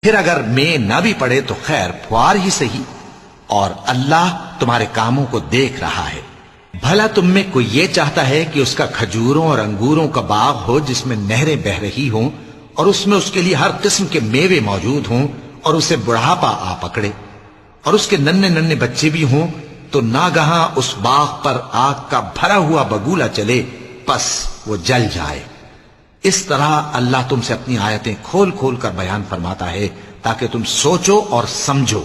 پھر اگر میں نہ بھی پڑے تو خیر پوار ہی صحیح، اور اللہ تمہارے کاموں کو دیکھ رہا ہے۔ بھلا تم میں کوئی یہ چاہتا ہے کہ اس کا کھجوروں اور انگوروں کا باغ ہو جس میں نہریں بہہ رہی ہوں، اور اس میں اس کے لیے ہر قسم کے میوے موجود ہوں، اور اسے بڑھاپا آ پکڑے، اور اس کے ننھے ننھے بچے بھی ہوں، تو ناگہاں اس باغ پر آگ کا بھرا ہوا بگولا چلے، پس وہ جل جائے۔ اس طرح اللہ تم سے اپنی آیتیں کھول کھول کر بیان فرماتا ہے تاکہ تم سوچو اور سمجھو۔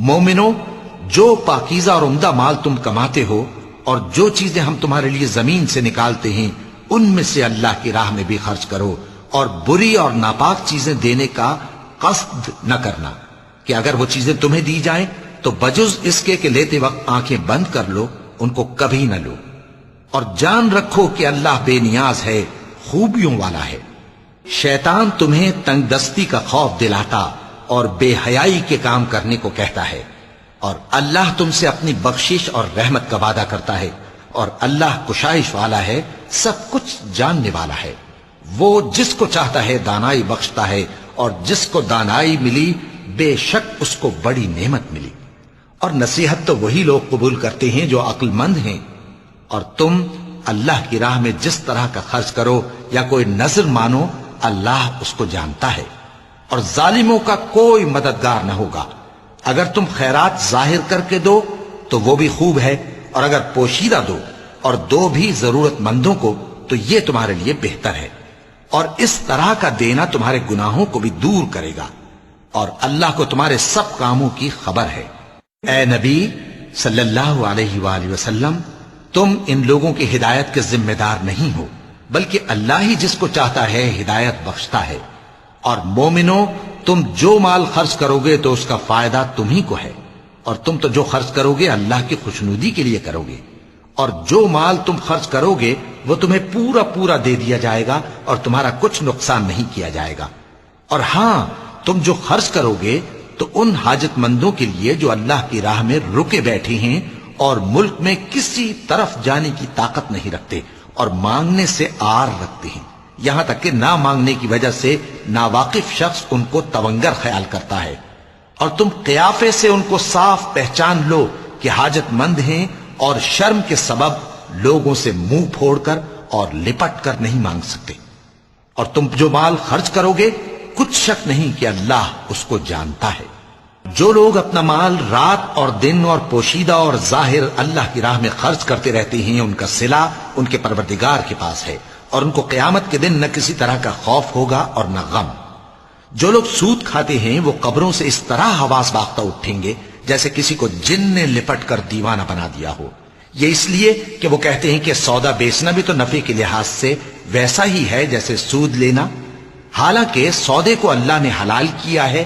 مومنو، جو پاکیزہ اور عمدہ مال تم کماتے ہو اور جو چیزیں ہم تمہارے لیے زمین سے نکالتے ہیں ان میں سے اللہ کی راہ میں بھی خرچ کرو، اور بری اور ناپاک چیزیں دینے کا قصد نہ کرنا کہ اگر وہ چیزیں تمہیں دی جائیں تو بجز اس کے کہ لیتے وقت آنکھیں بند کر لو، ان کو کبھی نہ لو، اور جان رکھو کہ اللہ بے نیاز ہے، خوبیوں والا ہے۔ شیطان تمہیں تنگ دستی کا خوف دلاتا اور بے حیائی کے کام کرنے کو کہتا ہے، اور اللہ تم سے اپنی بخشش اور رحمت کا وعدہ کرتا ہے، اور اللہ کشائش والا ہے، سب کچھ جاننے والا ہے۔ وہ جس کو چاہتا ہے دانائی بخشتا ہے، اور جس کو دانائی ملی بے شک اس کو بڑی نعمت ملی۔ اور نصیحت تو وہی لوگ قبول کرتے ہیں جو عقل مند ہیں، اور تم اللہ کی راہ میں جس طرح کا خرچ کرو یا کوئی نذر مانو، اللہ اس کو جانتا ہے، اور ظالموں کا کوئی مددگار نہ ہوگا۔ اگر تم خیرات ظاہر کر کے دو تو وہ بھی خوب ہے، اور اگر پوشیدہ دو اور دو بھی ضرورت مندوں کو تو یہ تمہارے لیے بہتر ہے، اور اس طرح کا دینا تمہارے گناہوں کو بھی دور کرے گا، اور اللہ کو تمہارے سب کاموں کی خبر ہے۔ اے نبی صلی اللہ علیہ وآلہ وسلم، تم ان لوگوں کی ہدایت کے ذمہ دار نہیں ہو، بلکہ اللہ ہی جس کو چاہتا ہے ہدایت بخشتا ہے۔ اور مومنو، تم جو مال خرچ کرو گے تو اس کا فائدہ تمہیں کو ہے، اور تم تو جو خرچ کرو گے اللہ کی خوشنودی کے لیے کرو گے، اور جو مال تم خرچ کرو گے وہ تمہیں پورا پورا دے دیا جائے گا، اور تمہارا کچھ نقصان نہیں کیا جائے گا۔ اور ہاں، تم جو خرچ کرو گے تو ان حاجت مندوں کے لیے جو اللہ کی راہ میں رکے بیٹھے ہیں اور ملک میں کسی طرف جانے کی طاقت نہیں رکھتے اور مانگنے سے آر رکھتے ہیں، یہاں تک کہ نہ مانگنے کی وجہ سے ناواقف شخص ان کو تونگر خیال کرتا ہے، اور تم قیافے سے ان کو صاف پہچان لو کہ حاجت مند ہیں، اور شرم کے سبب لوگوں سے منہ پھوڑ کر اور لپٹ کر نہیں مانگ سکتے۔ اور تم جو مال خرچ کرو گے کچھ شک نہیں کہ اللہ اس کو جانتا ہے۔ جو لوگ اپنا مال رات اور دن اور پوشیدہ اور ظاہر اللہ کی راہ میں خرچ کرتے رہتے ہیں، ان کا صلہ ان کے پروردگار کے پاس ہے، اور ان کو قیامت کے دن نہ کسی طرح کا خوف ہوگا اور نہ غم۔ جو لوگ سود کھاتے ہیں وہ قبروں سے اس طرح حواس باختہ اٹھیں گے جیسے کسی کو جن نے لپٹ کر دیوانہ بنا دیا ہو، یہ اس لیے کہ وہ کہتے ہیں کہ سودا بیچنا بھی تو نفع کے لحاظ سے ویسا ہی ہے جیسے سود لینا، حالانکہ سودے کو اللہ نے حلال کیا ہے